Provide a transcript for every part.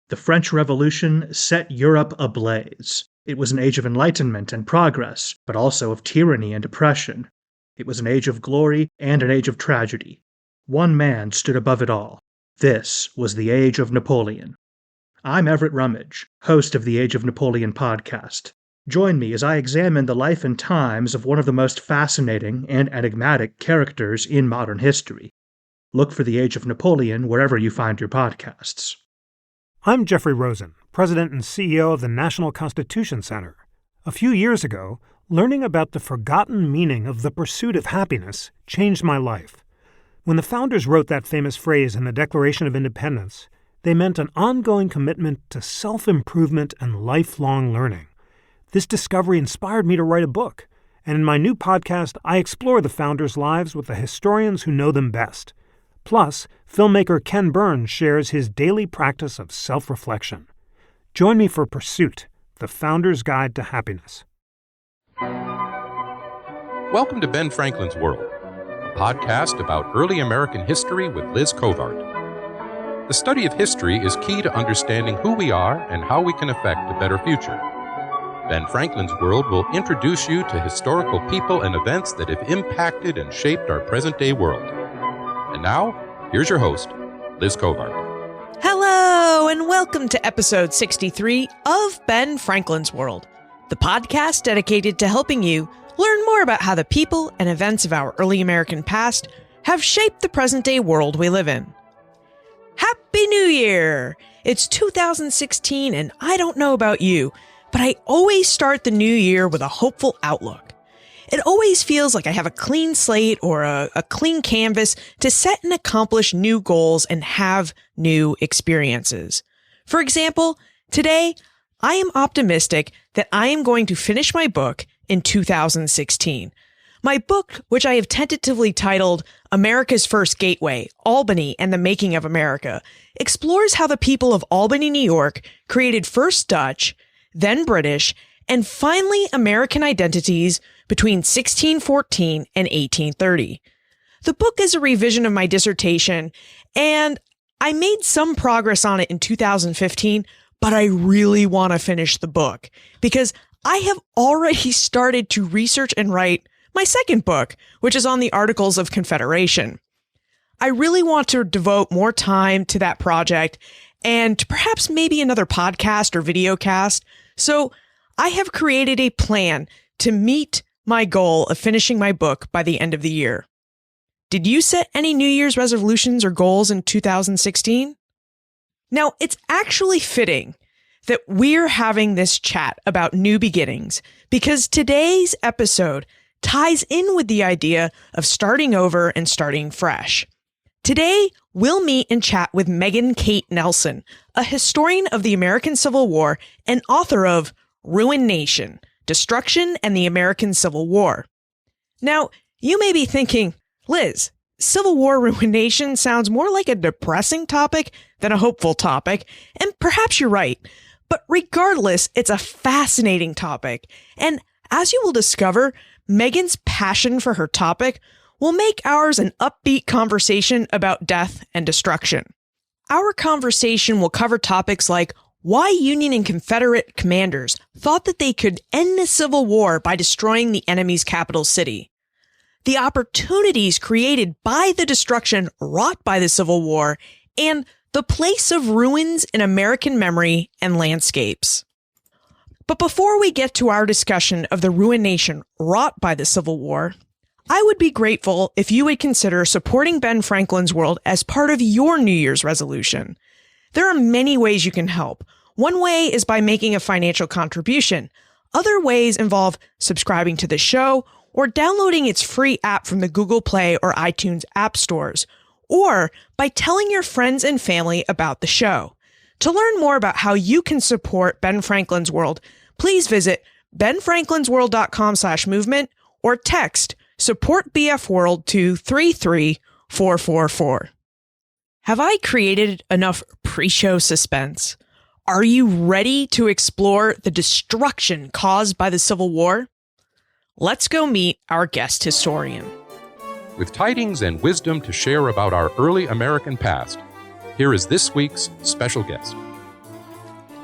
The French Revolution set Europe ablaze. It was an age of enlightenment and progress, but also of tyranny and oppression. It was an age of glory and an age of tragedy. One man stood above it all. This was the Age of Napoleon. I'm Everett Rummage, host of the Age of Napoleon podcast. Join me as I examine the life and times of one of the most fascinating and enigmatic characters in modern history. Look for the Age of Napoleon wherever you find your podcasts. I'm Jeffrey Rosen, President and CEO of the National Constitution Center. A few years ago, learning about the forgotten meaning of the pursuit of happiness changed my life. When the founders wrote that famous phrase in the Declaration of Independence, they meant an ongoing commitment to self-improvement and lifelong learning. This discovery inspired me to write a book, and in my new podcast, I explore the founders' lives with the historians who know them best. Plus, filmmaker Ken Burns shares his daily practice of self-reflection. Join me for Pursuit, the Founder's Guide to Happiness. Welcome to Ben Franklin's World, a podcast about early American history with Liz Covart. The study of history is key to understanding who we are and how we can affect a better future. Ben Franklin's World will introduce you to historical people and events that have impacted and shaped our present-day world. And now, here's your host, Liz Covart. Hello, and welcome to episode 63 of Ben Franklin's World, the podcast dedicated to helping you learn more about how the people and events of our early American past have shaped the present-day world we live in. Happy New Year! It's 2016, and I don't know about you, but I always start the new year with a hopeful outlook. It always feels like I have a clean slate or a clean canvas to set and accomplish new goals and have new experiences. For example, today, I am optimistic that I am going to finish my book in 2016. My book, which I have tentatively titled America's First Gateway, Albany and the Making of America, explores how the people of Albany, New York created first Dutch, then British, and finally American identities between 1614 and 1830. The book is a revision of my dissertation, and I made some progress on it in 2015, but I really want to finish the book because I have already started to research and write my second book, which is on the Articles of Confederation. I really want to devote more time to that project and perhaps maybe another podcast or video cast. So I have created a plan to meet my goal of finishing my book by the end of the year. Did you set any New Year's resolutions or goals in 2016? Now, it's actually fitting that we're having this chat about new beginnings because today's episode ties in with the idea of starting over and starting fresh. Today, we'll meet and chat with Megan Kate Nelson, a historian of the American Civil War and author of Ruined Nation: Destruction and the American Civil War. Now, you may be thinking, Liz, Civil War ruined nation sounds more like a depressing topic than a hopeful topic, and perhaps you're right. But regardless, it's a fascinating topic. And as you will discover, Megan's passion for her topic will make ours an upbeat conversation about death and destruction. Our conversation will cover topics like why Union and Confederate commanders thought that they could end the Civil War by destroying the enemy's capital city, the opportunities created by the destruction wrought by the Civil War, and the place of ruins in American memory and landscapes. But before we get to our discussion of the ruined nation wrought by the Civil War, I would be grateful if you would consider supporting Ben Franklin's World as part of your New Year's resolution. There are many ways you can help. One way is by making a financial contribution. Other ways involve subscribing to the show or downloading its free app from the Google Play or iTunes app stores, or by telling your friends and family about the show. To learn more about how you can support Ben Franklin's World, please visit benfranklinsworld.com/movement or text Support BF World to 33444. Have I created enough pre-show suspense? Are you ready to explore the destruction caused by the Civil War? Let's go meet our guest historian. With tidings and wisdom to share about our early American past, here is this week's special guest.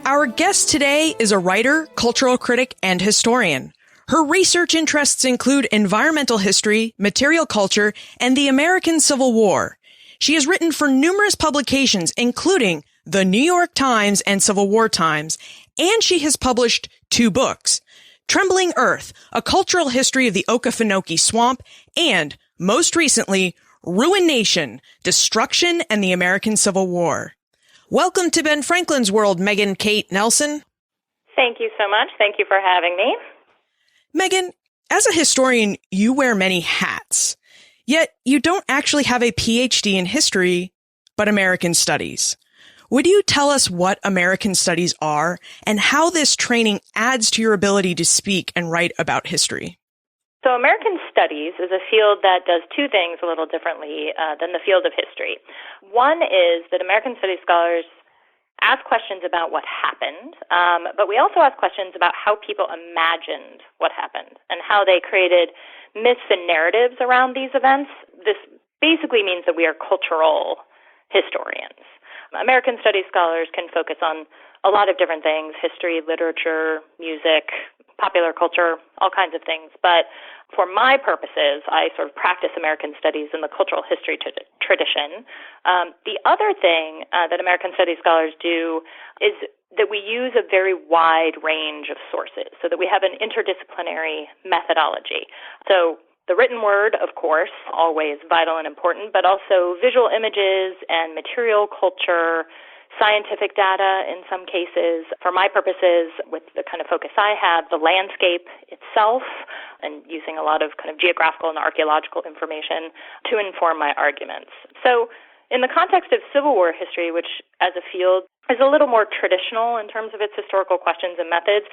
Our guest today is a writer, cultural critic, and historian. Her research interests include environmental history, material culture, and the American Civil War. She has written for numerous publications, including the New York Times and Civil War Times, and she has published 2 books, Trembling Earth, A Cultural History of the Okefenokee Swamp, and, most recently, Ruination, Destruction and the American Civil War. Welcome to Ben Franklin's World, Megan Kate Nelson. Thank you so much. Thank you for having me. Megan, as a historian, you wear many hats, yet you don't actually have a PhD in history, but American studies. Would you tell us what American studies are and how this training adds to your ability to speak and write about history? So American studies is a field that does 2 things a little differently than the field of history. One is that American studies scholars ask questions about what happened, but we also ask questions about how people imagined what happened and how they created myths and narratives around these events. This basically means that we are cultural historians. American studies scholars can focus on a lot of different things: history, literature, music, popular culture, all kinds of things. But for my purposes, I sort of practice American studies in the cultural history tradition. The other thing that American studies scholars do is that we use a very wide range of sources so that we have an interdisciplinary methodology. So the written word, of course, always vital and important, but also visual images and material culture, scientific data in some cases. For my purposes, with the kind of focus I have, the landscape itself, and using a lot of kind of geographical and archaeological information to inform my arguments. So in the context of Civil War history, which as a field is a little more traditional in terms of its historical questions and methods,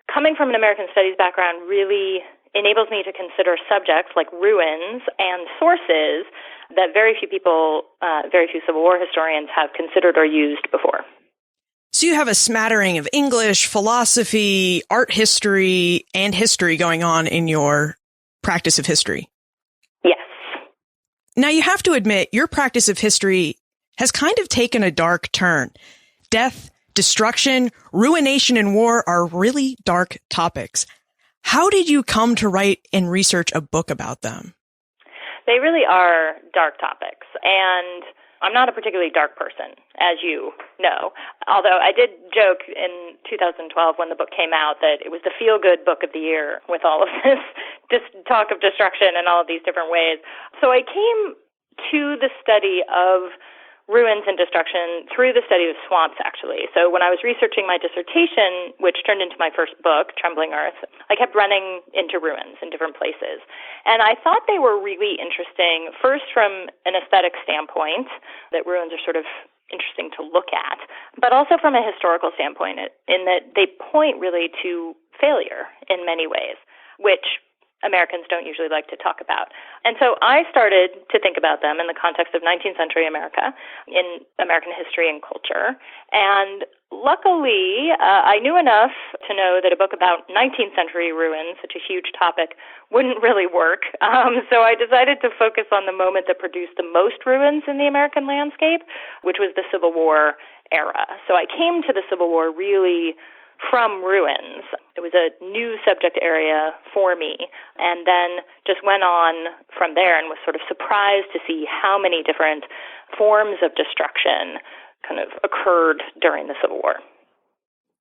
coming from an American studies background really enables me to consider subjects like ruins and sources that very few people, very few Civil War historians have considered or used before. So you have a smattering of English, philosophy, art history, and history going on in your practice of history. Yes. Now you have to admit, your practice of history has kind of taken a dark turn. Death, destruction, ruination, and war are really dark topics. How did you come to write and research a book about them? They really are dark topics, and I'm not a particularly dark person, as you know. Although I did joke in 2012 when the book came out that it was the feel-good book of the year with all of this talk of destruction and all of these different ways. So I came to the study of ruins and destruction through the study of swamps, actually. So when I was researching my dissertation, which turned into my first book, Trembling Earth, I kept running into ruins in different places. And I thought they were really interesting, first from an aesthetic standpoint, that ruins are sort of interesting to look at, but also from a historical standpoint, in that they point really to failure in many ways, which Americans don't usually like to talk about. And so I started to think about them in the context of 19th century America, in American history and culture. And luckily, I knew enough to know that a book about 19th century ruins, such a huge topic, wouldn't really work. So I decided to focus on the moment that produced the most ruins in the American landscape, which was the Civil War era. So I came to the Civil War really from ruins. It was a new subject area for me, and then just went on from there and was sort of surprised to see how many different forms of destruction kind of occurred during the Civil War.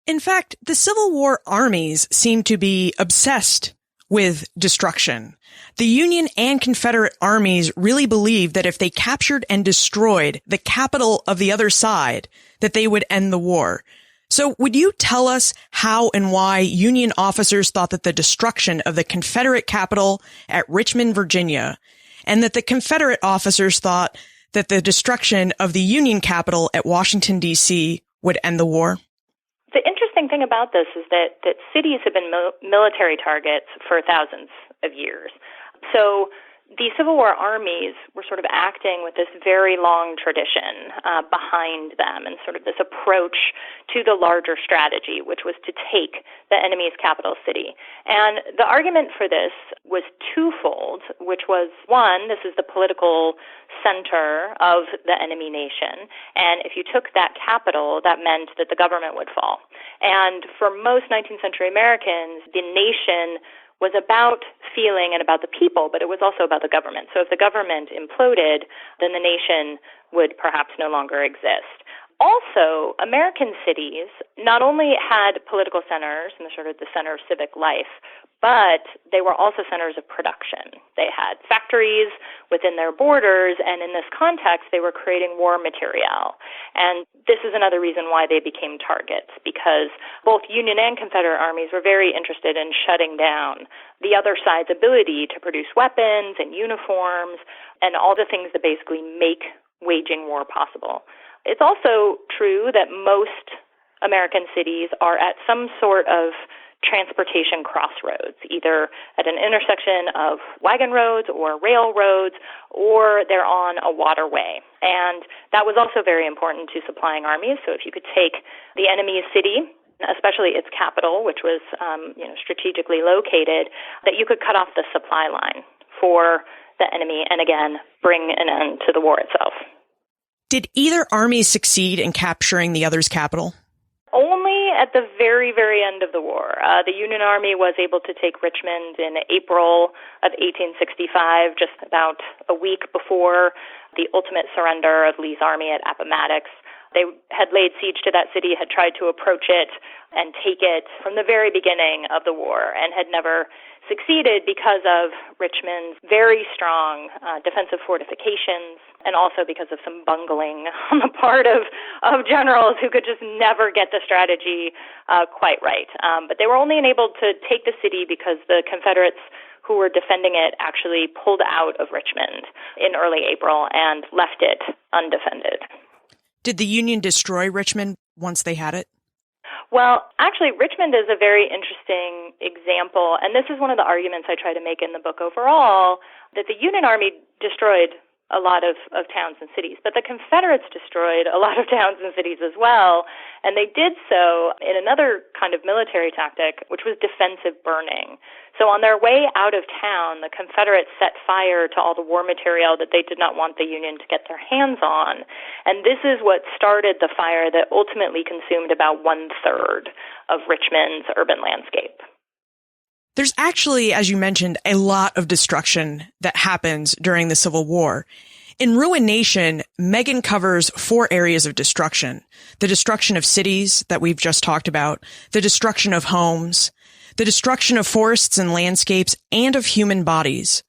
In fact, the Civil War armies seem to be obsessed with destruction. The Union and Confederate armies really believed that if they captured and destroyed the capital of the other side, that they would end the war. So would you tell us how and why Union officers thought that the destruction of the Confederate capital at Richmond, Virginia, and that the Confederate officers thought that the destruction of the Union capital at Washington, D.C. would end the war? The interesting thing about this is that cities have been military targets for thousands of years. So the Civil War armies were sort of acting with this very long tradition behind them, and sort of this approach to the larger strategy, which was to take the enemy's capital city. And the argument for this was twofold, which was, one, this is the political center of the enemy nation, and if you took that capital, that meant that the government would fall. And for most 19th century Americans, the nation was about feeling and about the people, but it was also about the government. So if the government imploded, then the nation would perhaps no longer exist. Also, American cities not only had political centers and the center of civic life, but they were also centers of production. They had factories within their borders, and in this context, they were creating war material. And this is another reason why they became targets, because both Union and Confederate armies were very interested in shutting down the other side's ability to produce weapons and uniforms and all the things that basically make waging war possible. It's also true that most American cities are at some sort of transportation crossroads, either at an intersection of wagon roads or railroads, or they're on a waterway. And that was also very important to supplying armies. So if you could take the enemy's city, especially its capital, which was strategically located, that you could cut off the supply line for the enemy and, again, bring an end to the war itself. Did either army succeed in capturing the other's capital? Only at the very, very end of the war. The Union Army was able to take Richmond in April of 1865, just about a week before the ultimate surrender of Lee's army at Appomattox. They had laid siege to that city, had tried to approach it and take it from the very beginning of the war, and had never succeeded because of Richmond's very strong defensive fortifications, and also because of some bungling on the part of generals who could just never get the strategy quite right. But they were only enabled to take the city because the Confederates who were defending it actually pulled out of Richmond in early April and left it undefended. Did the Union destroy Richmond once they had it? Well, actually, Richmond is a very interesting example, and this is one of the arguments I try to make in the book overall, that the Union Army destroyed a lot of towns and cities, but the Confederates destroyed a lot of towns and cities as well, and they did so in another kind of military tactic, which was defensive burning. So on their way out of town, the Confederates set fire to all the war material that they did not want the Union to get their hands on, and this is what started the fire that ultimately consumed about 1/3 of Richmond's urban landscape. There's actually, as you mentioned, a lot of destruction that happens during the Civil War. In Ruined Nation, Megan covers 4 areas of destruction: the destruction of cities that we've just talked about, the destruction of homes, the destruction of forests and landscapes, and of human bodies.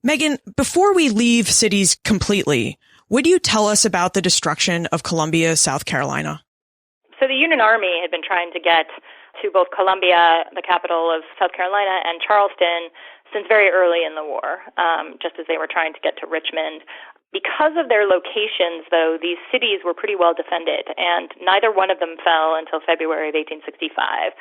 Megan, before we leave cities completely, would you tell us about the destruction of Columbia, South Carolina? So the Union Army had been trying to get to both Columbia, the capital of South Carolina, and Charleston since very early in the war, just as they were trying to get to Richmond. Because of their locations, though, these cities were pretty well defended, and neither one of them fell until February of 1865.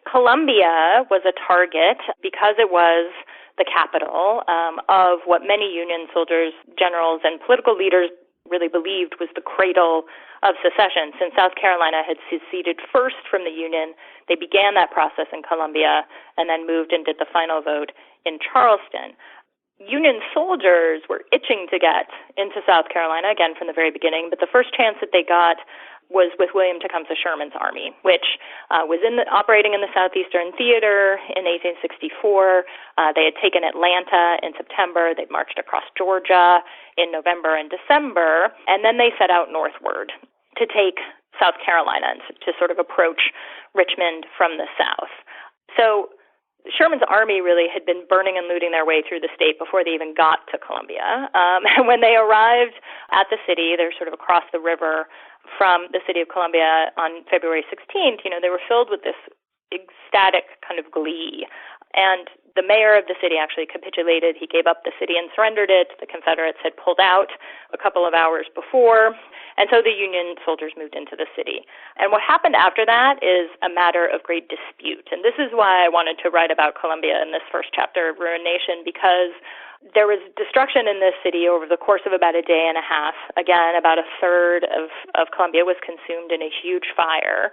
Columbia was a target because it was the capital of what many Union soldiers, generals, and political leaders really believed was the cradle of secession. Since South Carolina had seceded first from the Union, they began that process in Columbia and then moved and did the final vote in Charleston. Union soldiers were itching to get into South Carolina, again, from the very beginning, but the first chance that they got was with William Tecumseh Sherman's army, which was operating in the Southeastern Theater in 1864. They had taken Atlanta in September. They'd marched across Georgia in November and December, and then they set out northward to take South Carolina and to sort of approach Richmond from the south. So Sherman's army really had been burning and looting their way through the state before they even got to Columbia. And when they arrived at the city, they're sort of across the river from the city of Columbia on February 16th, they were filled with this ecstatic kind of glee. And the mayor of the city actually capitulated. He gave up the city and surrendered it. The Confederates had pulled out a couple of hours before. And so the Union soldiers moved into the city. And what happened after that is a matter of great dispute. And this is why I wanted to write about Columbia in this first chapter of Ruined Nation, because there was destruction in this city over the course of about a day and a half. Again, about 1/3 of Columbia was consumed in a huge fire.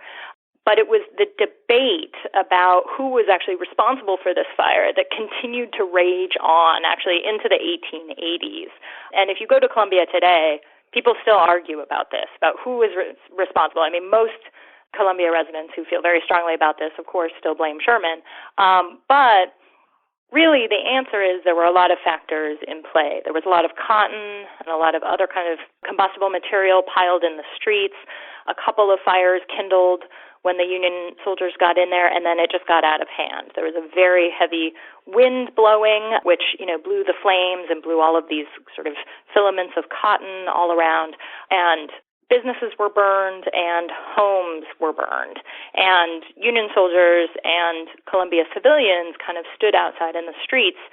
But it was the debate about who was actually responsible for this fire that continued to rage on, actually, into the 1880s. And if you go to Columbia today, people still argue about this, about who was responsible. I mean, most Columbia residents who feel very strongly about this, of course, still blame Sherman. But really, the answer is there were a lot of factors in play. There was a lot of cotton and a lot of other kind of combustible material piled in the streets. A couple of fires kindled when the Union soldiers got in there, and then it just got out of hand. There was a very heavy wind blowing, which, blew the flames and blew all of these sort of filaments of cotton all around, and businesses were burned and homes were burned. And Union soldiers and Columbia civilians kind of stood outside in the streets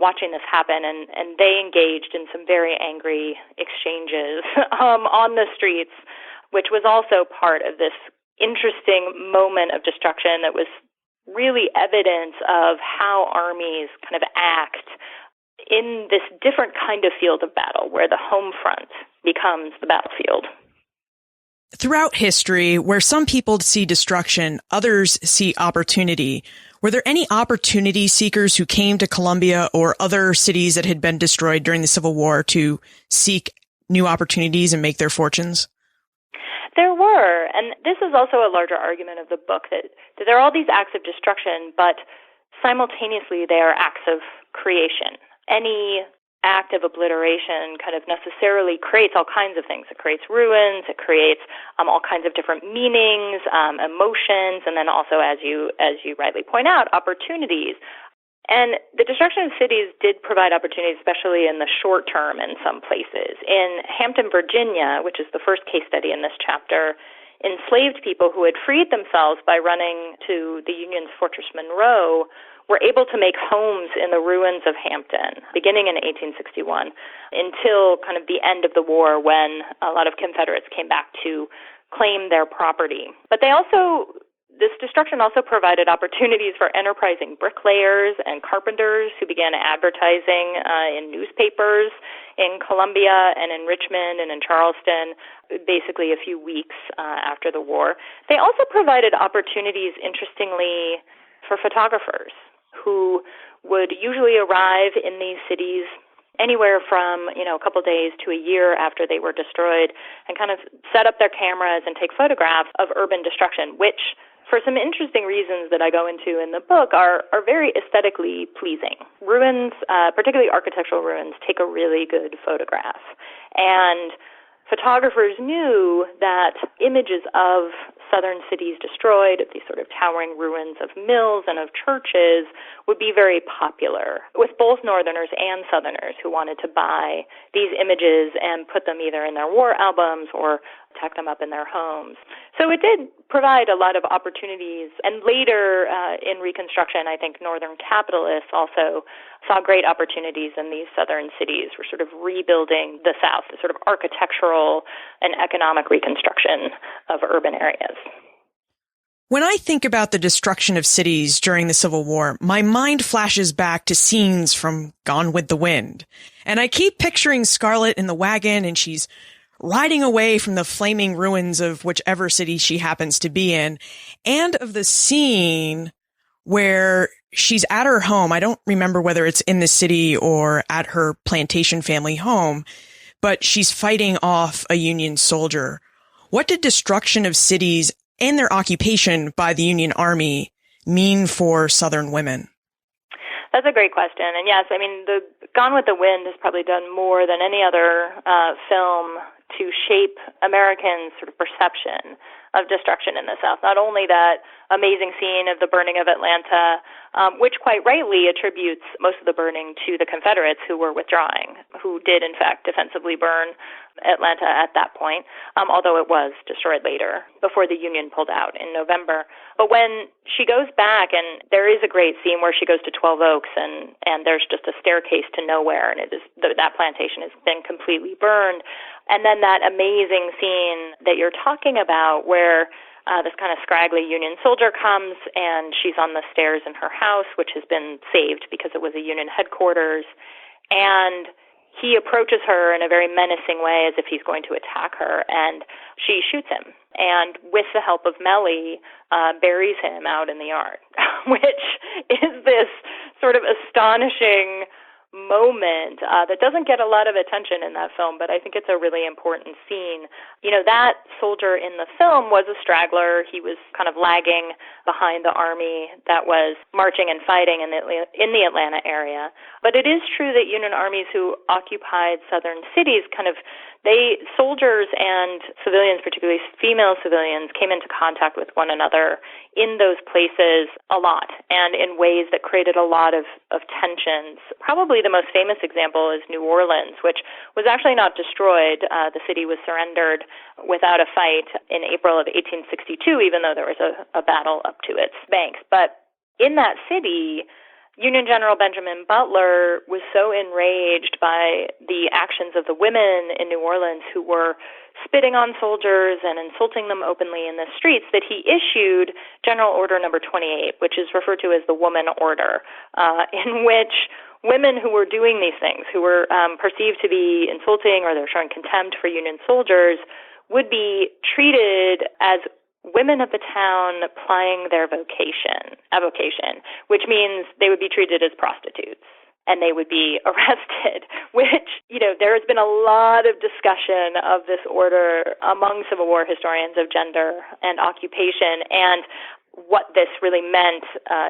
watching this happen, and they engaged in some very angry exchanges on the streets, which was also part of this interesting moment of destruction that was really evidence of how armies kind of act in this different kind of field of battle where the home front becomes the battlefield. Throughout history, where some people see destruction, others see opportunity. Were there any opportunity seekers who came to Columbia or other cities that had been destroyed during the Civil War to seek new opportunities and make their fortunes? There were, and this is also a larger argument of the book, that there are all these acts of destruction, but simultaneously they are acts of creation. Any act of obliteration kind of necessarily creates all kinds of things. It creates ruins, it creates all kinds of different meanings, emotions, and then also, as you rightly point out, opportunities. And the destruction of cities did provide opportunities, especially in the short term in some places. In Hampton, Virginia, which is the first case study in this chapter, enslaved people who had freed themselves by running to the Union's Fortress Monroe were able to make homes in the ruins of Hampton, beginning in 1861, until kind of the end of the war when a lot of Confederates came back to claim their property. But this destruction also provided opportunities for enterprising bricklayers and carpenters who began advertising in newspapers in Columbia and in Richmond and in Charleston, basically a few weeks after the war. They also provided opportunities, interestingly, for photographers who would usually arrive in these cities anywhere from, a couple days to a year after they were destroyed and kind of set up their cameras and take photographs of urban destruction, which, for some interesting reasons that I go into in the book, are very aesthetically pleasing. Ruins, particularly architectural ruins, take a really good photograph. And photographers knew that images of southern cities destroyed, of these sort of towering ruins of mills and of churches, would be very popular with both Northerners and Southerners who wanted to buy these images and put them either in their war albums or tack them up in their homes. So it did provide a lot of opportunities. And later in Reconstruction, I think Northern capitalists also saw great opportunities in these southern cities. We're sort of rebuilding the South, the sort of architectural and economic reconstruction of urban areas. When I think about the destruction of cities during the Civil War, my mind flashes back to scenes from Gone with the Wind. And I keep picturing Scarlett in the wagon, and she's riding away from the flaming ruins of whichever city she happens to be in, and of the scene where she's at her home. I don't remember whether it's in the city or at her plantation family home, but she's fighting off a Union soldier. What did destruction of cities and their occupation by the Union Army mean for Southern women? That's a great question. And yes, I mean, the Gone with the Wind has probably done more than any other film to shape Americans' sort of perception of destruction in the South. Not only that amazing scene of the burning of Atlanta, which quite rightly attributes most of the burning to the Confederates who were withdrawing, who did in fact defensively burn Atlanta at that point, although it was destroyed later, before the Union pulled out in November. But when she goes back, and there is a great scene where she goes to 12 Oaks, and there's just a staircase to nowhere, and that plantation has been completely burned. And then that amazing scene that you're talking about where this kind of scraggly Union soldier comes, and she's on the stairs in her house, which has been saved because it was a Union headquarters, and he approaches her in a very menacing way as if he's going to attack her, and she shoots him. And with the help of Mellie, buries him out in the yard, which is this sort of astonishing moment that doesn't get a lot of attention in that film, but I think it's a really important scene. You know, that soldier in the film was a straggler. He was kind of lagging behind the army that was marching and fighting in the Atlanta area. But it is true that Union armies who occupied southern cities soldiers and civilians, particularly female civilians, came into contact with one another in those places a lot and in ways that created a lot of tensions. Probably the most famous example is New Orleans, which was actually not destroyed. The city was surrendered without a fight in April of 1862, even though there was a battle up to its banks. But in that city, Union General Benjamin Butler was so enraged by the actions of the women in New Orleans who were spitting on soldiers and insulting them openly in the streets that he issued General Order Number 28, which is referred to as the Woman Order, in which women who were doing these things, who were perceived to be insulting or they're showing contempt for Union soldiers, would be treated as women of the town plying their avocation, which means they would be treated as prostitutes and they would be arrested, which, you know, there has been a lot of discussion of this order among Civil War historians of gender and occupation and what this really meant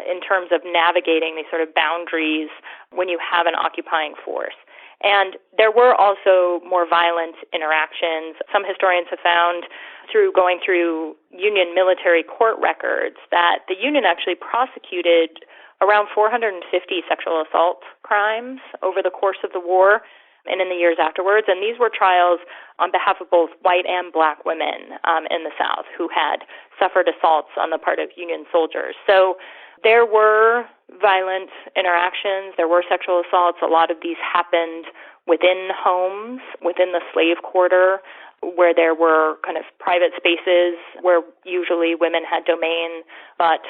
in terms of navigating these sort of boundaries when you have an occupying force. And there were also more violent interactions. Some historians have found through going through Union military court records that the Union actually prosecuted around 450 sexual assault crimes over the course of the war and in the years afterwards. And these were trials on behalf of both white and black women in the South who had suffered assaults on the part of Union soldiers. So there were violent interactions, there were sexual assaults. A lot of these happened within homes, within the slave quarter, where there were kind of private spaces where usually women had domain, but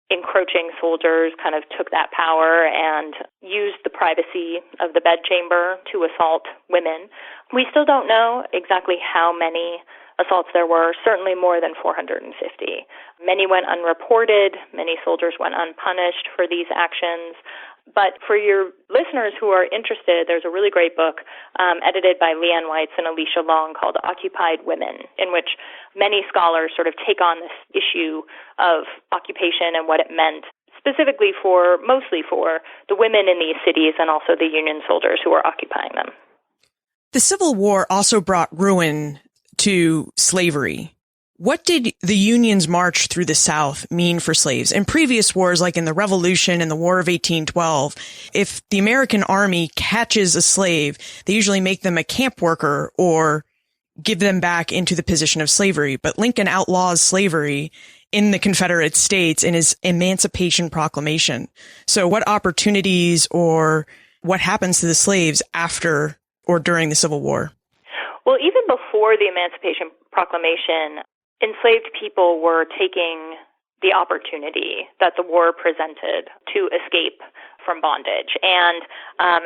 encroaching soldiers kind of took that power and used the privacy of the bedchamber to assault women. We still don't know exactly how many assaults there were, certainly more than 450. Many went unreported, many soldiers went unpunished for these actions. But for your listeners who are interested, there's a really great book edited by Leanne Weitz and Alicia Long called Occupied Women, in which many scholars sort of take on this issue of occupation and what it meant mostly for the women in these cities and also the Union soldiers who were occupying them. The Civil War also brought ruin to slavery. What did the Union's march through the South mean for slaves? In previous wars, like in the Revolution and the War of 1812, if the American army catches a slave, they usually make them a camp worker or give them back into the position of slavery. But Lincoln outlaws slavery in the Confederate States in his Emancipation Proclamation. So what opportunities or what happens to the slaves after or during the Civil War? Well, even before the Emancipation Proclamation, enslaved people were taking the opportunity that the war presented to escape from bondage. And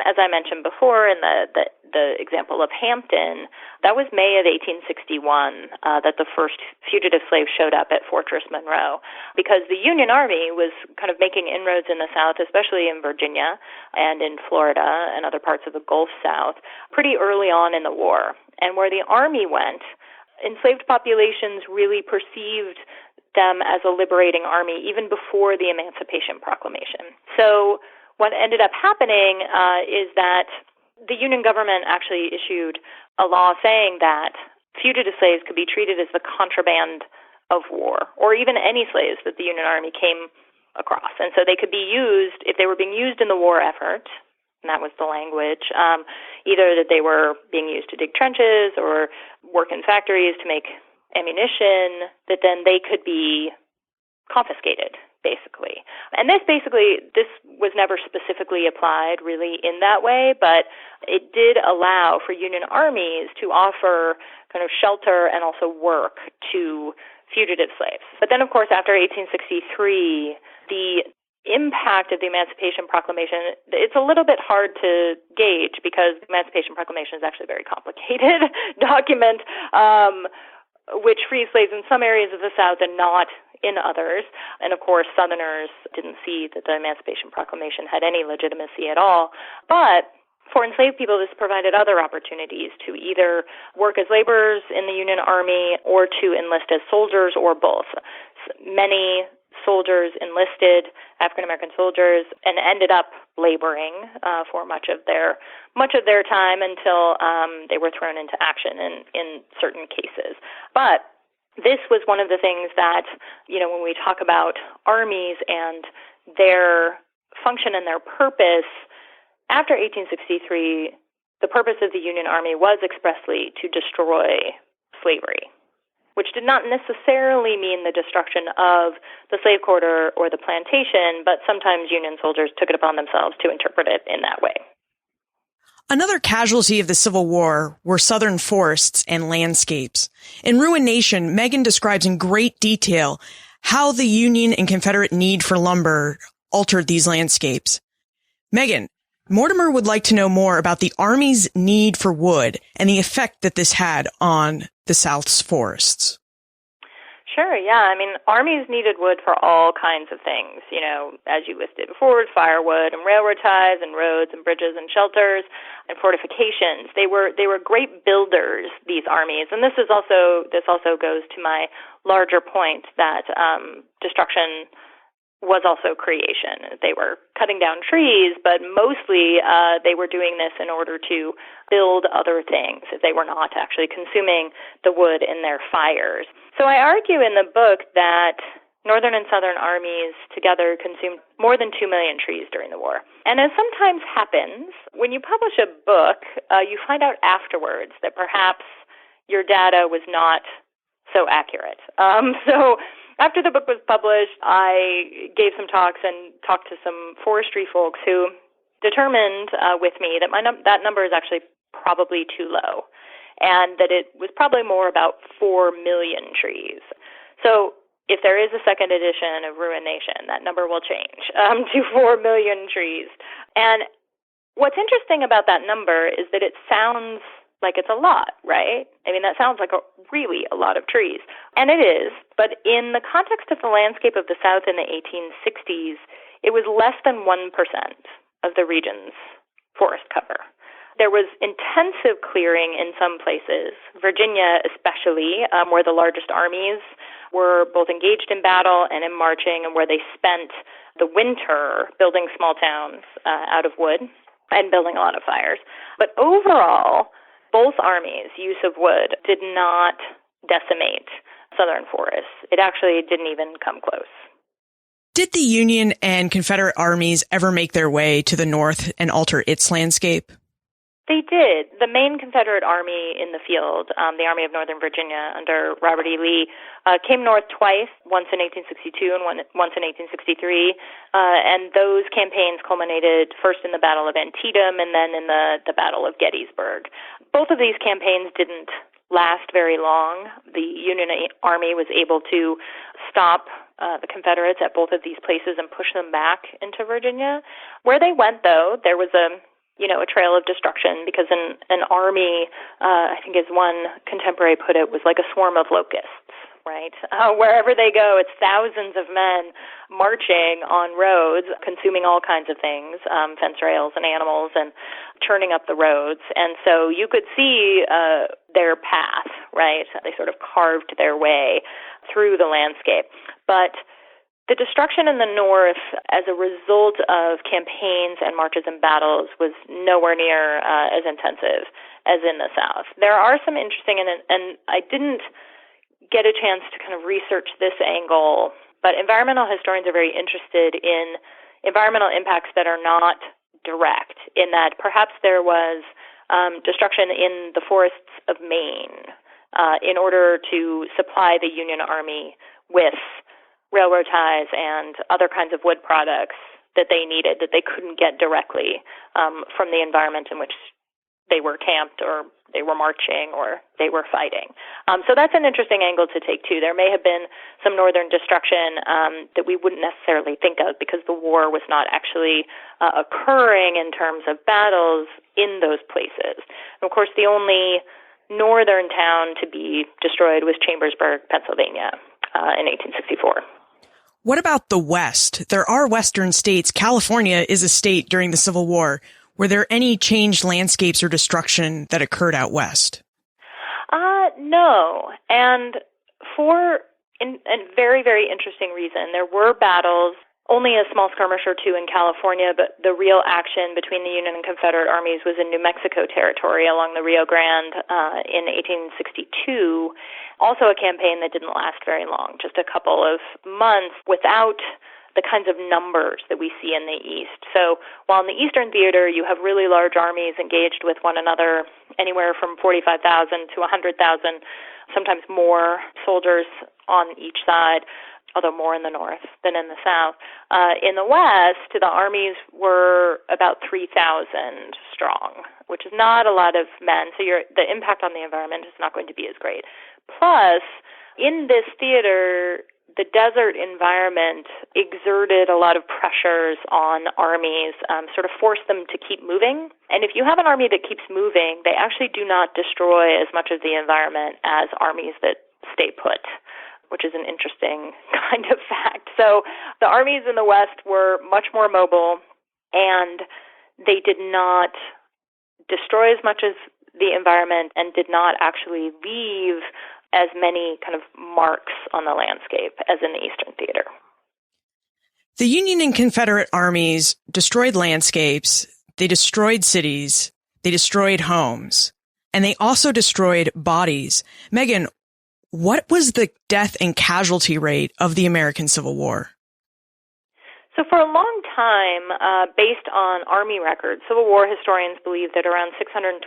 as I mentioned before in the example of Hampton, that was May of 1861 that the first fugitive slaves showed up at Fortress Monroe, because the Union Army was kind of making inroads in the South, especially in Virginia and in Florida and other parts of the Gulf South, pretty early on in the war. And where the Army went, enslaved populations really perceived them as a liberating army even before the Emancipation Proclamation. So what ended up happening is that the Union government actually issued a law saying that fugitive slaves could be treated as the contraband of war, or even any slaves that the Union Army came across. And so they could be used, if they were being used in the war effort, and that was the language, either that they were being used to dig trenches or work in factories to make ammunition, that then they could be confiscated, basically. And this was never specifically applied really in that way, but it did allow for Union armies to offer kind of shelter and also work to fugitive slaves. But then, of course, after 1863, the impact of the Emancipation Proclamation, it's a little bit hard to gauge because the Emancipation Proclamation is actually a very complicated document, which frees slaves in some areas of the South and not in others. And of course, Southerners didn't see that the Emancipation Proclamation had any legitimacy at all. But for enslaved people, this provided other opportunities to either work as laborers in the Union Army or to enlist as soldiers or both. Many soldiers enlisted, African-American soldiers, and ended up laboring for much of their time until they were thrown into action in certain cases. But this was one of the things that, when we talk about armies and their function and their purpose, after 1863, the purpose of the Union Army was expressly to destroy slavery, which did not necessarily mean the destruction of the slave quarter or the plantation, but sometimes Union soldiers took it upon themselves to interpret it in that way. Another casualty of the Civil War were Southern forests and landscapes. In Ruined Nation, Megan describes in great detail how the Union and Confederate need for lumber altered these landscapes. Megan, Mortimer would like to know more about the Army's need for wood and the effect that this had on the South's forests. Sure, yeah. Armies needed wood for all kinds of things, as you listed before, firewood and railroad ties and roads and bridges and shelters and fortifications. They were great builders, these armies. And this also goes to my larger point that destruction was also creation. They were cutting down trees, but mostly they were doing this in order to build other things. They were not actually consuming the wood in their fires. So I argue in the book that Northern and Southern armies together consumed more than 2 million trees during the war. And as sometimes happens, when you publish a book, you find out afterwards that perhaps your data was not so accurate. So after the book was published, I gave some talks and talked to some forestry folks who determined with me that that number is actually probably too low, and that it was probably more about 4 million trees. So if there is a second edition of Ruined Nation, that number will change to 4 million trees. And what's interesting about that number is that it sounds like it's a lot, right? That sounds like really a lot of trees. And it is, but in the context of the landscape of the South in the 1860s, it was less than 1% of the region's forest cover. There was intensive clearing in some places, Virginia especially, where the largest armies were both engaged in battle and in marching, and where they spent the winter building small towns out of wood and building a lot of fires. But overall, both armies' use of wood did not decimate Southern forests. It actually didn't even come close. Did the Union and Confederate armies ever make their way to the North and alter its landscape? They did. The main Confederate army in the field, the Army of Northern Virginia under Robert E. Lee, came north twice, once in 1862 and once in 1863. And those campaigns culminated first in the Battle of Antietam and then in the Battle of Gettysburg. Both of these campaigns didn't last very long. The Union Army was able to stop the Confederates at both of these places and push them back into Virginia. Where they went, though, there was a trail of destruction, because an army, I think as one contemporary put it, was like a swarm of locusts, right? Wherever they go, it's thousands of men marching on roads, consuming all kinds of things, fence rails and animals, and churning up the roads. And so you could see their path, right? They sort of carved their way through the landscape. But the destruction in the North as a result of campaigns and marches and battles was nowhere near as intensive as in the South. There are some interesting, and I didn't get a chance to kind of research this angle, but environmental historians are very interested in environmental impacts that are not direct, in that perhaps there was destruction in the forests of Maine in order to supply the Union Army with railroad ties and other kinds of wood products that they needed, that they couldn't get directly from the environment in which they were camped or they were marching or they were fighting. So that's an interesting angle to take, too. There may have been some northern destruction that we wouldn't necessarily think of because the war was not actually occurring in terms of battles in those places. And of course, the only northern town to be destroyed was Chambersburg, Pennsylvania, in 1864. What about the West? There are Western states. California is a state during the Civil War. Were there any changed landscapes or destruction that occurred out west? No. And for a very, very interesting reason. There were battles, only a small skirmish or two in California, but the real action between the Union and Confederate armies was in New Mexico territory along the Rio Grande in 1862. Also a campaign that didn't last very long, just a couple of months without the kinds of numbers that we see in the East. So while in the Eastern Theater you have really large armies engaged with one another, anywhere from 45,000 to 100,000, sometimes more soldiers on each side, although more in the north than in the south. In the West, the armies were about 3,000 strong, which is not a lot of men, so the impact on the environment is not going to be as great. Plus, in this theater, the desert environment exerted a lot of pressures on armies, sort of forced them to keep moving. And if you have an army that keeps moving, they actually do not destroy as much of the environment as armies that stay put, which is an interesting kind of fact. So the armies in the West were much more mobile, and they did not destroy as much as the environment and did not actually leave as many kind of marks on the landscape as in the Eastern Theater. The Union and Confederate armies destroyed landscapes, they destroyed cities, they destroyed homes, and they also destroyed bodies. Megan, what was the death and casualty rate of the American Civil War? So for a long time, based on Army records, Civil War historians believe that around 620,000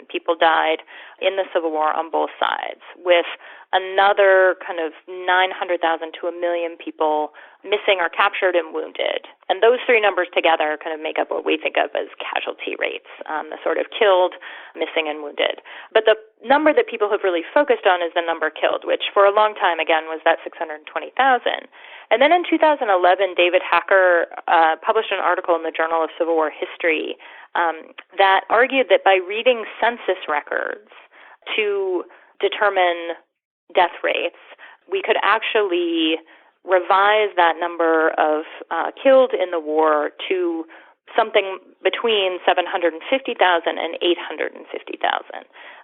people died in the Civil War on both sides, with another kind of 900,000 to 1 million people missing or captured and wounded. And those three numbers together kind of make up what we think of as casualty rates, the sort of killed, missing, and wounded. But the number that people have really focused on is the number killed, which for a long time, again, was that 620,000. And then in 2011, David Hacker published an article in the Journal of Civil War History that argued that by reading census records to determine death rates, we could actually revise that number of killed in the war to something between 750,000 and 850,000.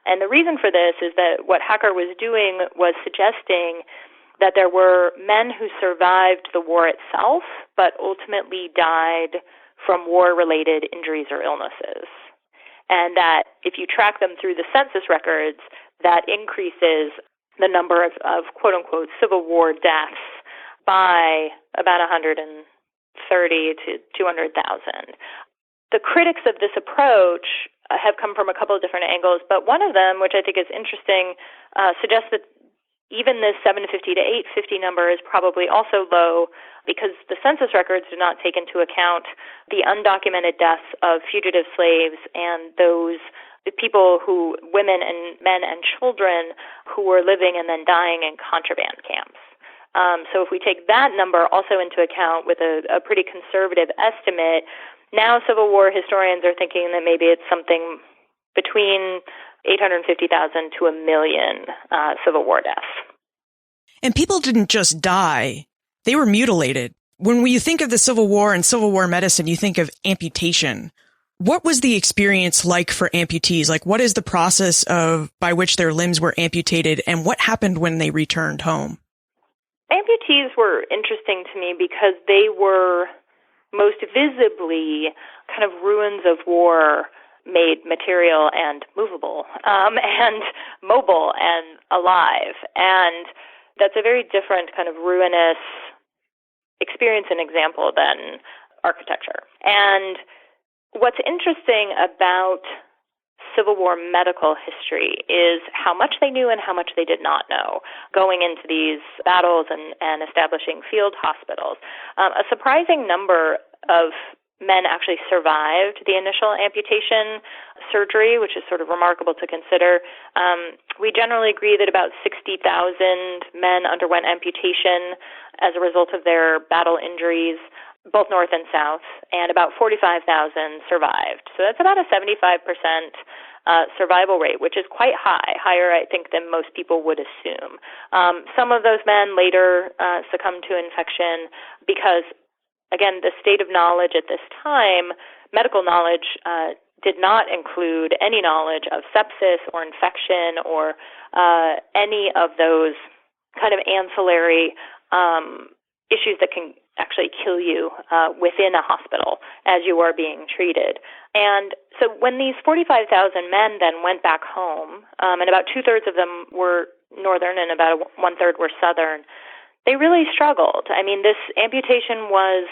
And the reason for this is that what Hacker was doing was suggesting that there were men who survived the war itself, but ultimately died from war-related injuries or illnesses. And that if you track them through the census records, that increases the number of quote-unquote Civil War deaths by about 130 to 200,000. The critics of this approach have come from a couple of different angles, but one of them, which I think is interesting, suggests that even this 750 to 850 number is probably also low because the census records do not take into account the undocumented deaths of fugitive slaves and those people women and men and children who were living and then dying in contraband camps. So if we take that number also into account with a pretty conservative estimate, now Civil War historians are thinking that maybe it's something between 850,000 to 1 million Civil War deaths. And people didn't just die, they were mutilated. When you think of the Civil War and Civil War medicine, you think of amputation. What was the experience like for amputees? Like, what is the process by which their limbs were amputated, and what happened when they returned home? Amputees were interesting to me because they were most visibly kind of ruins of war made material and movable, and mobile and alive. And that's a very different kind of ruinous experience and example than architecture. And what's interesting about Civil War medical history is how much they knew and how much they did not know going into these battles and establishing field hospitals. A surprising number of men actually survived the initial amputation surgery, which is sort of remarkable to consider. We generally agree that about 60,000 men underwent amputation as a result of their battle injuries, both North and South, and about 45,000 survived. So that's about a 75% survival rate, which is quite high, higher, I think, than most people would assume. Some of those men later succumbed to infection because, again, the state of knowledge at this time, medical knowledge, did not include any knowledge of sepsis or infection or any of those kind of ancillary issues that can actually kill you within a hospital as you are being treated. And so when these 45,000 men then went back home, and about two-thirds of them were Northern and about one-third were Southern, they really struggled. I mean, this amputation was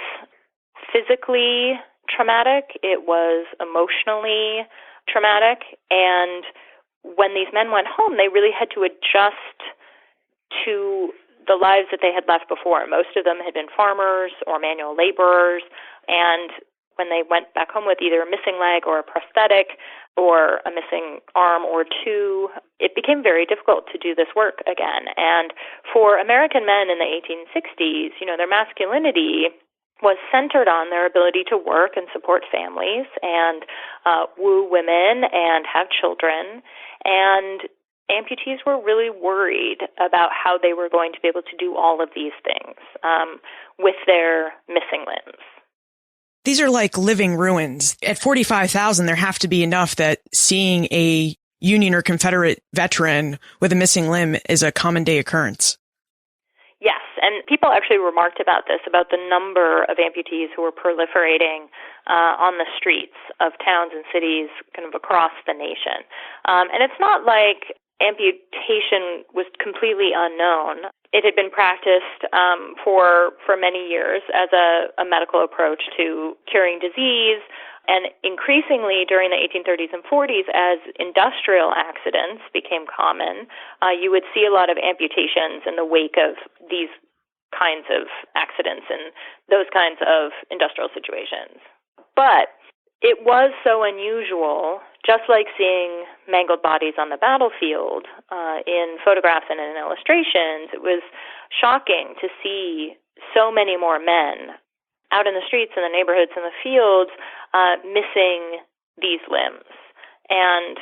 physically traumatic, it was emotionally traumatic, and when these men went home, they really had to adjust to the lives that they had left before. Most of them had been farmers or manual laborers, and when they went back home with either a missing leg or a prosthetic or a missing arm or two, it became very difficult to do this work again. And for American men in the 1860s, their masculinity was centered on their ability to work and support families and woo women and have children. And amputees were really worried about how they were going to be able to do all of these things with their missing limbs. These are like living ruins. At 45,000, there have to be enough that seeing a Union or Confederate veteran with a missing limb is a common day occurrence. Yes, and people actually remarked about this, about the number of amputees who were proliferating on the streets of towns and cities kind of across the nation. And it's not like amputation was completely unknown. It had been practiced for many years as a medical approach to curing disease, and increasingly during the 1830s and 40s, as industrial accidents became common, you would see a lot of amputations in the wake of these kinds of accidents and those kinds of industrial situations. But it was so unusual, just like seeing mangled bodies on the battlefield in photographs and in illustrations, it was shocking to see so many more men out in the streets, in the neighborhoods, in the fields, missing these limbs. And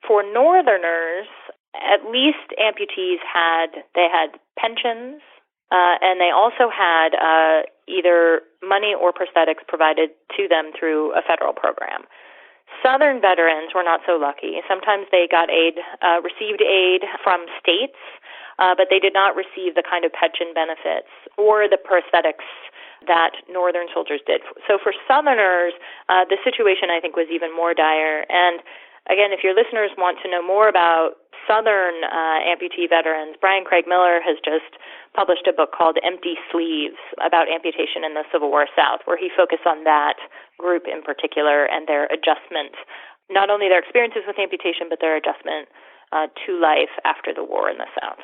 for Northerners, at least amputees had pensions, and they also had either money or prosthetics provided to them through a federal program. Southern veterans were not so lucky. Sometimes they got aid, received aid from states, but they did not receive the kind of pension benefits or the prosthetics that Northern soldiers did. So for Southerners, the situation, I think, was even more dire. And again, if your listeners want to know more about Southern amputee veterans, Brian Craig Miller has just published a book called Empty Sleeves about amputation in the Civil War South, where he focused on that group in particular and their adjustment, not only their experiences with amputation, but their adjustment to life after the war in the South.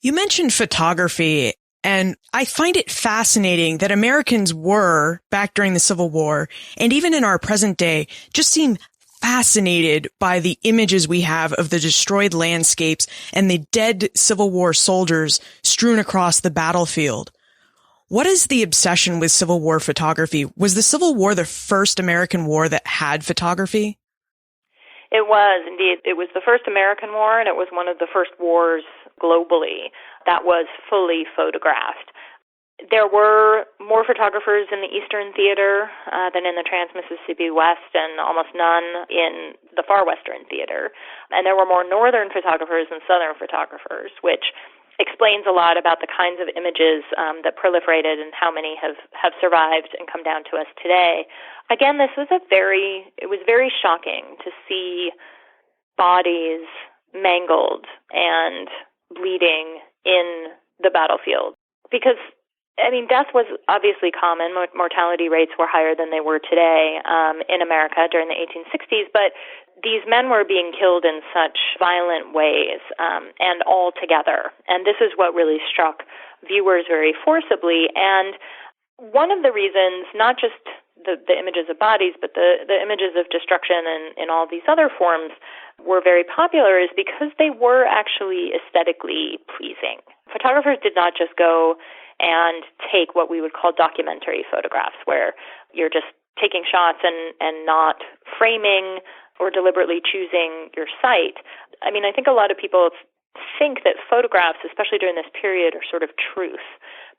You mentioned photography, and I find it fascinating that Americans were, back during the Civil War, and even in our present day, just seem fascinated by the images we have of the destroyed landscapes and the dead Civil War soldiers strewn across the battlefield. What is the obsession with Civil War photography? Was the Civil War the first American war that had photography? It was, indeed. It was the first American war, and it was one of the first wars globally that was fully photographed. There were more photographers in the Eastern Theater than in the Trans-Mississippi West, and almost none in the Far Western Theater. And there were more Northern photographers than Southern photographers, which explains a lot about the kinds of images that proliferated and how many have survived and come down to us today. Again, it was very shocking to see bodies mangled and bleeding in the battlefield. Because, death was obviously common. Mortality rates were higher than they were today in America during the 1860s, but these men were being killed in such violent ways and all together. And this is what really struck viewers very forcibly. And One of the reasons, not just the images of bodies, but the images of destruction and in all these other forms were very popular is because they were actually aesthetically pleasing. Photographers did not just go and take what we would call documentary photographs, where you're just taking shots and not framing or deliberately choosing your site. I mean, I think a lot of people think that photographs, especially during this period, are sort of truth.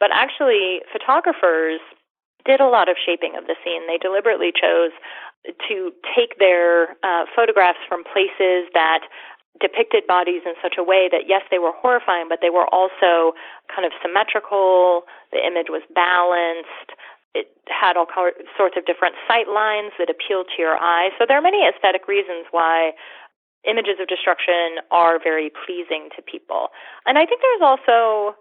But actually, photographers did a lot of shaping of the scene. They deliberately chose to take their photographs from places that depicted bodies in such a way that, yes, they were horrifying, but they were also kind of symmetrical. The image was balanced. It had all sorts of different sight lines that appealed to your eye. So there are many aesthetic reasons why images of destruction are very pleasing to people. And I think there's also,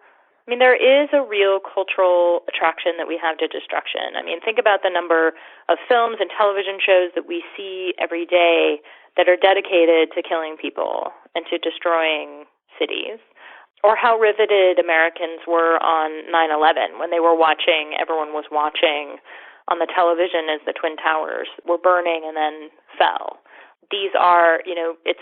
there is a real cultural attraction that we have to destruction. Think about the number of films and television shows that we see every day that are dedicated to killing people and to destroying cities, or how riveted Americans were on 9/11 when everyone was watching on the television as the Twin Towers were burning and then fell. These are, it's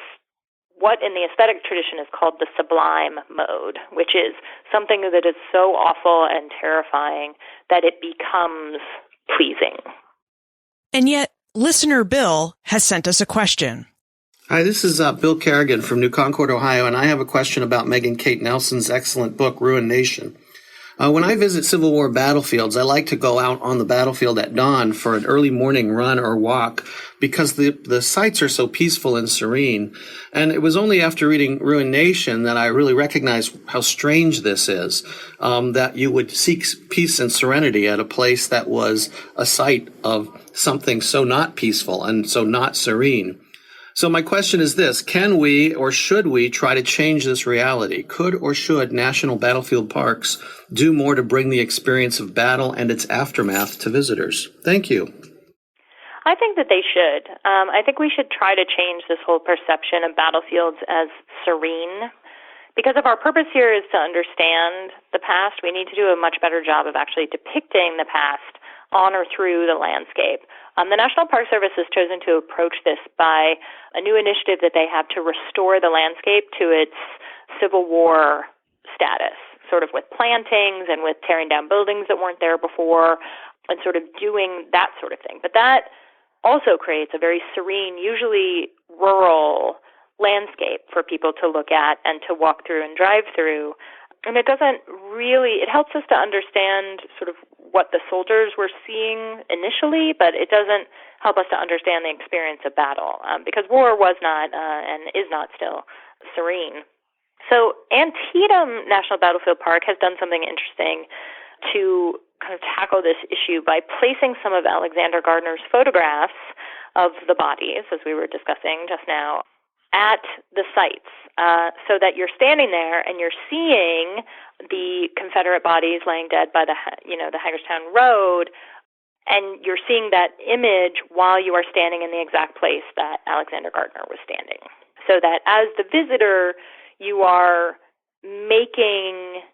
what in the aesthetic tradition is called the sublime mode, which is something that is so awful and terrifying that it becomes pleasing. And yet, listener Bill has sent us a question. Hi, this is Bill Kerrigan from New Concord, Ohio, and I have a question about Megan Kate Nelson's excellent book, Ruined Nation. When I visit Civil War battlefields, I like to go out on the battlefield at dawn for an early morning run or walk because the sights are so peaceful and serene. And it was only after reading Ruined Nation that I really recognized how strange this is, that you would seek peace and serenity at a place that was a site of something so not peaceful and so not serene. So my question is this: can we or should we try to change this reality? Could or should national battlefield parks do more to bring the experience of battle and its aftermath to visitors? Thank you. I think that they should. I think we should try to change this whole perception of battlefields as serene. Because if our purpose here is to understand the past, we need to do a much better job of actually depicting the past on or through the landscape. The National Park Service has chosen to approach this by a new initiative that they have to restore the landscape to its Civil War status, sort of with plantings and with tearing down buildings that weren't there before and sort of doing that sort of thing. But that also creates a very serene, usually rural landscape for people to look at and to walk through and drive through. And it helps us to understand sort of what the soldiers were seeing initially, but it doesn't help us to understand the experience of battle, because war was not and is not still serene. So Antietam National Battlefield Park has done something interesting to kind of tackle this issue by placing some of Alexander Gardner's photographs of the bodies, as we were discussing just now, at the sites, so that you're standing there and you're seeing the Confederate bodies laying dead by the Hagerstown Road, and you're seeing that image while you are standing in the exact place that Alexander Gardner was standing. So that as the visitor, you are making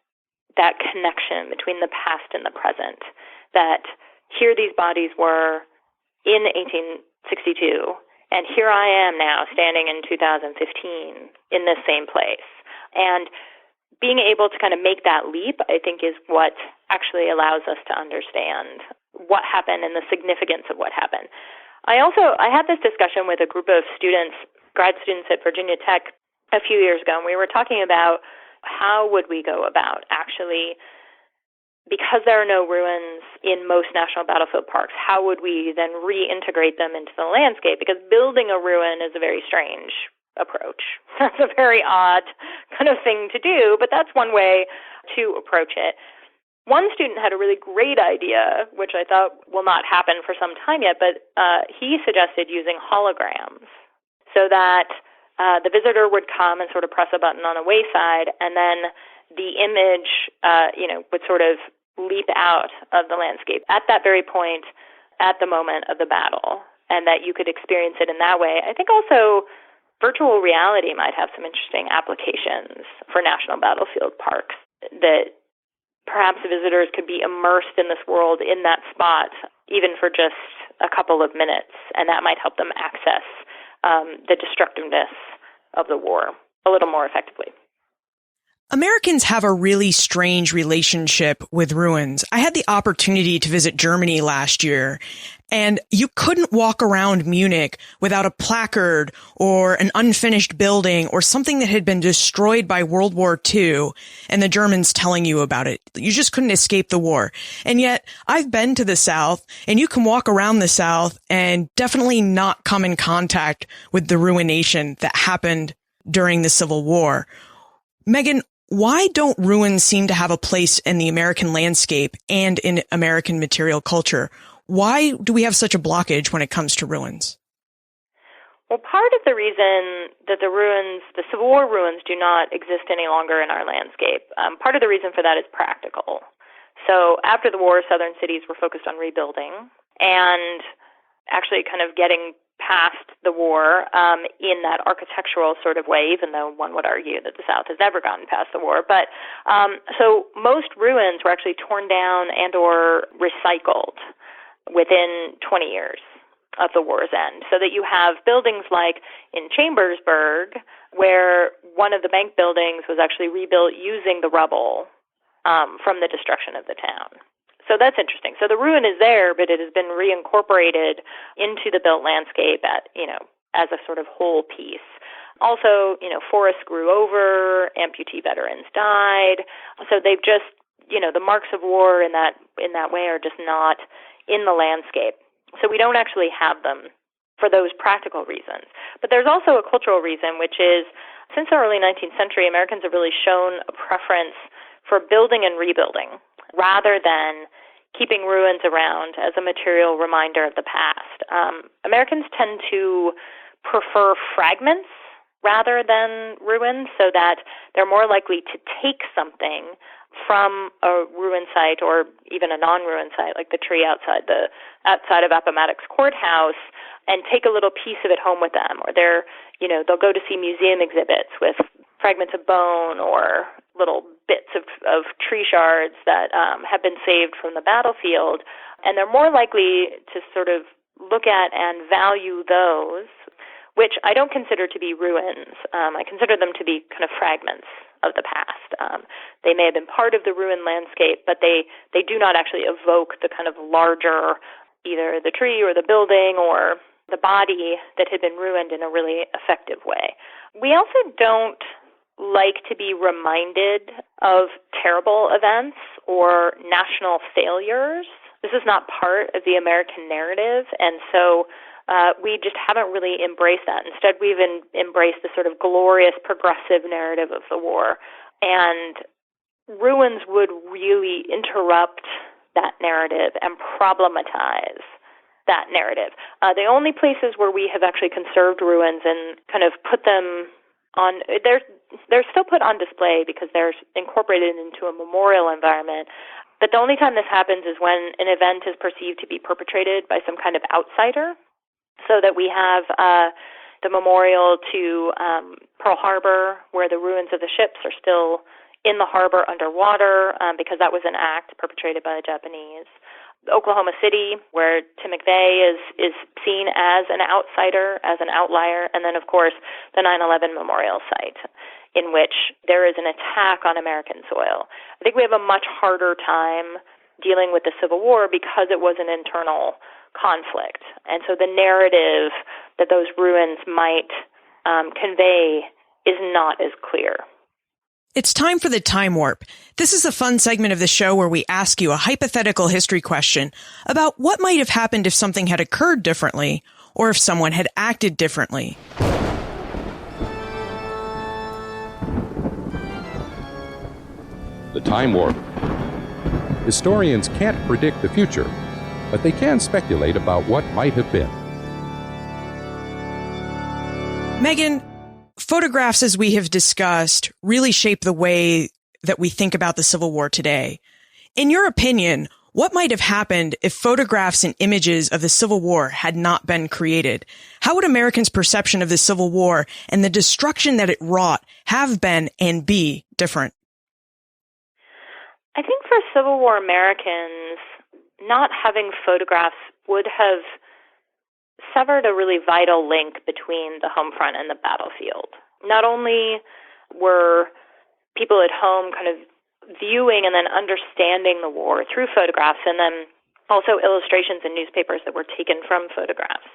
that connection between the past and the present, that here these bodies were in 1862, and here I am now standing in 2015 in this same place. And being able to kind of make that leap, I think, is what actually allows us to understand what happened and the significance of what happened. I had this discussion with a group of students, grad students at Virginia Tech a few years ago, and we were talking about how would we go about actually, because there are no ruins in most national battlefield parks, how would we then reintegrate them into the landscape? Because building a ruin is a very strange approach. That's a very odd kind of thing to do, but that's one way to approach it. One student had a really great idea, which I thought will not happen for some time yet, but he suggested using holograms so that the visitor would come and sort of press a button on a wayside, and then the image, would sort of leap out of the landscape at that very point, at the moment of the battle, and that you could experience it in that way. I think also virtual reality might have some interesting applications for national battlefield parks, that perhaps visitors could be immersed in this world in that spot, even for just a couple of minutes, and that might help them access the destructiveness of the war a little more effectively. Americans have a really strange relationship with ruins. I had the opportunity to visit Germany last year, and you couldn't walk around Munich without a placard or an unfinished building or something that had been destroyed by World War II and the Germans telling you about it. You just couldn't escape the war. And yet I've been to the South, and you can walk around the South and definitely not come in contact with the ruination that happened during the Civil War. Megan, why don't ruins seem to have a place in the American landscape and in American material culture? Why do we have such a blockage when it comes to ruins? Well, part of the reason that the Civil War ruins do not exist any longer in our landscape, part of the reason for that is practical. So after the war, southern cities were focused on rebuilding and actually kind of getting past the war in that architectural sort of way, even though one would argue that the South has never gotten past the war. But so most ruins were actually torn down and or recycled within 20 years of the war's end, so that you have buildings like in Chambersburg, where one of the bank buildings was actually rebuilt using the rubble from the destruction of the town. So that's interesting. So the ruin is there, but it has been reincorporated into the built landscape as a sort of whole piece. Also, forests grew over, amputee veterans died. So they've just, the marks of war in that way are just not in the landscape. So we don't actually have them for those practical reasons. But there's also a cultural reason, which is since the early 19th century, Americans have really shown a preference for building and rebuilding rather than keeping ruins around as a material reminder of the past. Americans tend to prefer fragments rather than ruins, so that they're more likely to take something from a ruin site or even a non-ruin site, like the tree outside of Appomattox Courthouse, and take a little piece of it home with them. Or they'll go to see museum exhibits with fragments of bone or little bits of tree shards that have been saved from the battlefield, and they're more likely to sort of look at and value those, which I don't consider to be ruins. I consider them to be kind of fragments of the past. They may have been part of the ruined landscape, but they do not actually evoke the kind of larger, either the tree or the building or the body that had been ruined in a really effective way. We also don't like to be reminded of terrible events or national failures. This is not part of the American narrative, and so we just haven't really embraced that. Instead, we've embraced the sort of glorious progressive narrative of the war, and ruins would really interrupt that narrative and problematize that narrative. The only places where we have actually conserved ruins and kind of put them on, they're still put on display because they're incorporated into a memorial environment. But the only time this happens is when an event is perceived to be perpetrated by some kind of outsider. So that we have the memorial to Pearl Harbor, where the ruins of the ships are still in the harbor underwater because that was an act perpetrated by the Japanese. Oklahoma City, where Tim McVeigh is seen as an outsider, as an outlier, and then, of course, the 9/11 memorial site, in which there is an attack on American soil. I think we have a much harder time dealing with the Civil War because it was an internal conflict. And so the narrative that those ruins might convey is not as clear. It's time for the Time Warp. This is a fun segment of the show where we ask you a hypothetical history question about what might have happened if something had occurred differently or if someone had acted differently. The Time Warp. Historians can't predict the future, but they can speculate about what might have been. Megan, photographs, as we have discussed, really shape the way that we think about the Civil War today. In your opinion, what might have happened if photographs and images of the Civil War had not been created? How would Americans' perception of the Civil War and the destruction that it wrought have been and be different? I think for Civil War Americans, not having photographs would have severed a really vital link between the home front and the battlefield. Not only were people at home kind of viewing and then understanding the war through photographs, and then also illustrations in newspapers that were taken from photographs,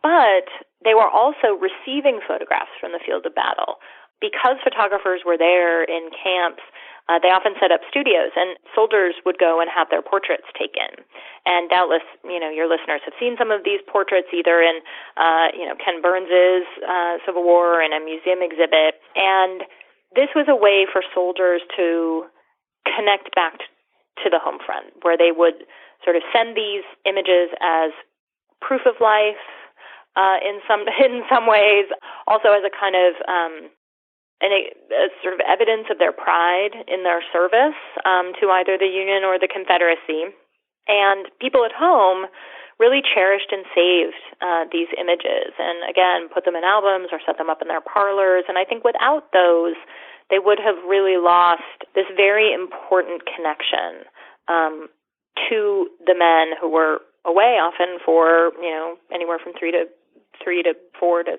but they were also receiving photographs from the field of battle. Because photographers were there in camps, they often set up studios, and soldiers would go and have their portraits taken. And doubtless, your listeners have seen some of these portraits either in, Ken Burns's Civil War or in a museum exhibit. And this was a way for soldiers to connect back to the home front, where they would sort of send these images as proof of life in some ways, also as a kind of a sort of evidence of their pride in their service to either the Union or the Confederacy. And people at home really cherished and saved these images and, again, put them in albums or set them up in their parlors. And I think without those, they would have really lost this very important connection to the men who were away often for, anywhere from 3 to 4 to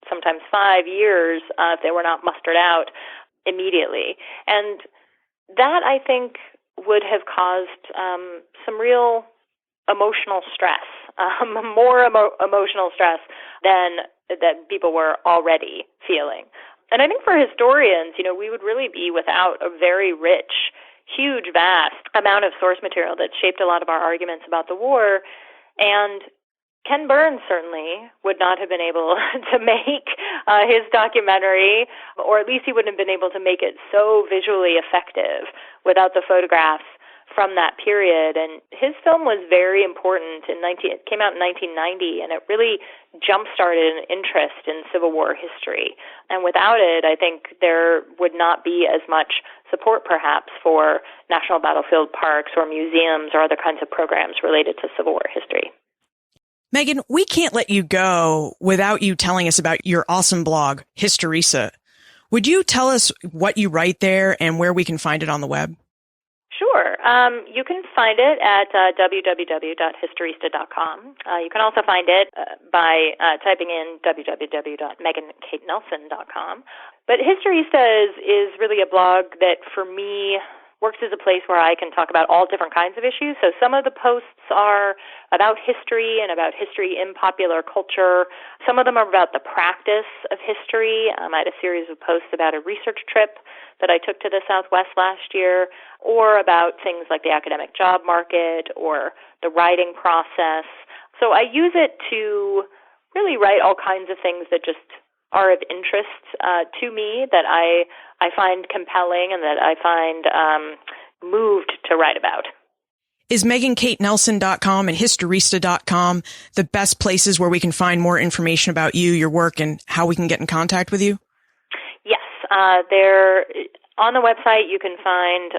sometimes 5 years if they were not mustered out immediately. And that, I think, would have caused some real emotional stress, more emotional stress than that people were already feeling. And I think for historians, we would really be without a very rich, huge, vast amount of source material that shaped a lot of our arguments about the war. And Ken Burns certainly would not have been able to make his documentary, or at least he wouldn't have been able to make it so visually effective without the photographs from that period. And his film was very important. It came out in 1990, and it really jump-started an interest in Civil War history. And without it, I think there would not be as much support, perhaps, for national battlefield parks or museums or other kinds of programs related to Civil War history. Megan, we can't let you go without you telling us about your awesome blog, Historista. Would you tell us what you write there and where we can find it on the web? Sure. You can find it at www.historista.com. You can also find it by typing in www.megankatelnelson.com. But Historista is really a blog that, for me, works as a place where I can talk about all different kinds of issues. So some of the posts are about history and about history in popular culture. Some of them are about the practice of history. I had a series of posts about a research trip that I took to the Southwest last year, or about things like the academic job market or the writing process. So I use it to really write all kinds of things that just are of interest to me, that I find compelling and that I find moved to write about. Is MeganKateNelson.com and Historista.com the best places where we can find more information about you, your work, and how we can get in contact with you? Yes. They're on the website. You can find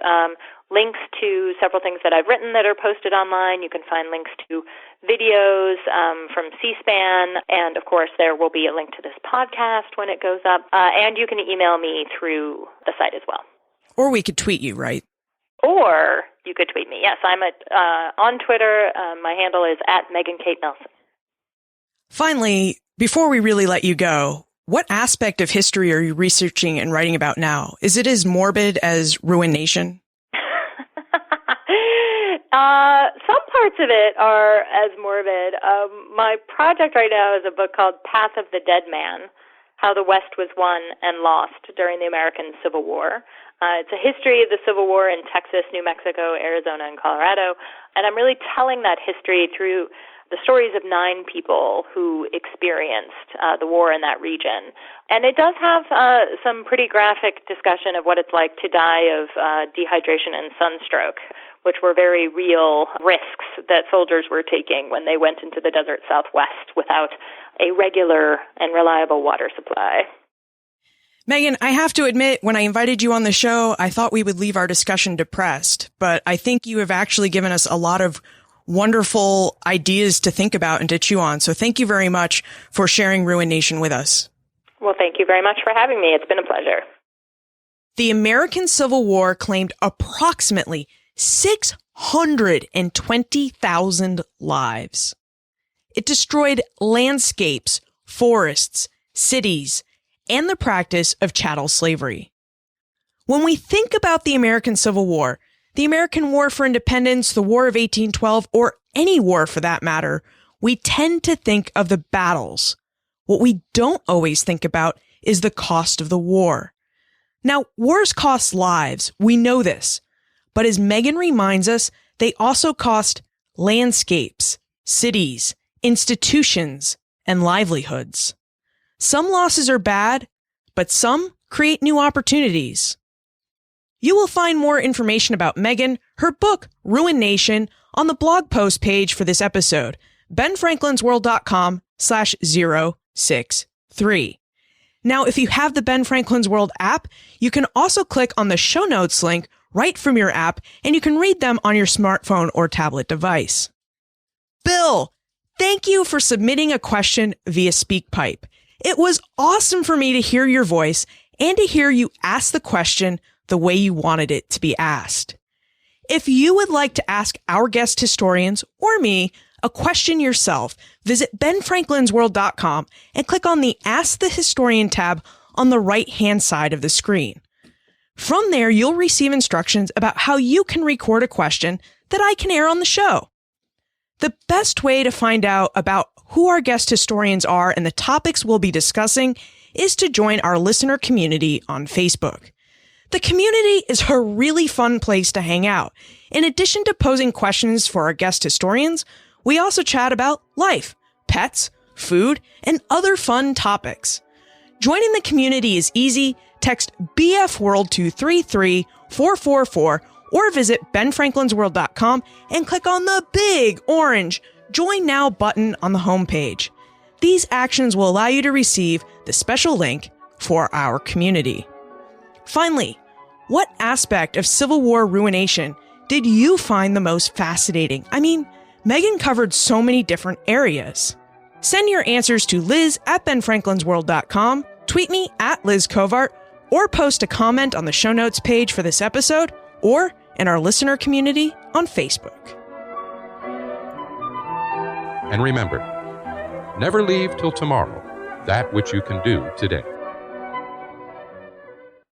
links to several things that I've written that are posted online. You can find links to videos from C-SPAN, and of course there will be a link to this podcast when it goes up, and you can email me through the site as well. Or we could tweet you, right? Or you could tweet me. Yes, I'm on Twitter. My handle is @MeganKateNelson. Finally, before we really let you go, what aspect of history are you researching and writing about now? Is it as morbid as Ruined Nation? Some parts of it are as morbid. My project right now is a book called Path of the Dead Man, How the West Was Won and Lost During the American Civil War. It's a history of the Civil War in Texas, New Mexico, Arizona, and Colorado. And I'm really telling that history through the stories of 9 people who experienced the war in that region. And it does have some pretty graphic discussion of what it's like to die of dehydration and sunstroke, which were very real risks that soldiers were taking when they went into the desert Southwest without a regular and reliable water supply. Megan, I have to admit, when I invited you on the show, I thought we would leave our discussion depressed, but I think you have actually given us a lot of wonderful ideas to think about and to chew on. So thank you very much for sharing Ruined Nation with us. Well, thank you very much for having me. It's been a pleasure. the American Civil War claimed approximately 620,000 lives. It destroyed landscapes, forests, cities, and the practice of chattel slavery. When we think about the American Civil War, the American War for Independence, the War of 1812, or any war for that matter, we tend to think of the battles. What we don't always think about is the cost of the war. Now, wars cost lives, we know this, but as Megan reminds us, they also cost landscapes, cities, institutions, and livelihoods. Some losses are bad, but some create new opportunities. You will find more information about Megan, her book, Ruined Nation, on the blog post page for this episode, benfranklinsworld.com/063. Now, if you have the Ben Franklin's World app, you can also click on the show notes link right from your app, and you can read them on your smartphone or tablet device. Bill, thank you for submitting a question via SpeakPipe. It was awesome for me to hear your voice and to hear you ask the question the way you wanted it to be asked. If you would like to ask our guest historians or me a question yourself, visit benfranklinsworld.com and click on the Ask the Historian tab on the right-hand side of the screen. From there, you'll receive instructions about how you can record a question that I can air on the show. The best way to find out about who our guest historians are and the topics we'll be discussing is to join our listener community on Facebook. The community is a really fun place to hang out. In addition to posing questions for our guest historians, we also chat about life, pets, food, and other fun topics. Joining the community is easy. Text BF World to 33444 or visit benfranklinsworld.com and click on the big orange Join Now button on the homepage. These actions will allow you to receive the special link for our community. Finally, what aspect of Civil War ruination did you find the most fascinating? I mean, Megan covered so many different areas. Send your answers to liz@benfranklinsworld.com, tweet me @LizCovart, or post a comment on the show notes page for this episode, or in our listener community on Facebook. And remember, never leave till tomorrow that which you can do today.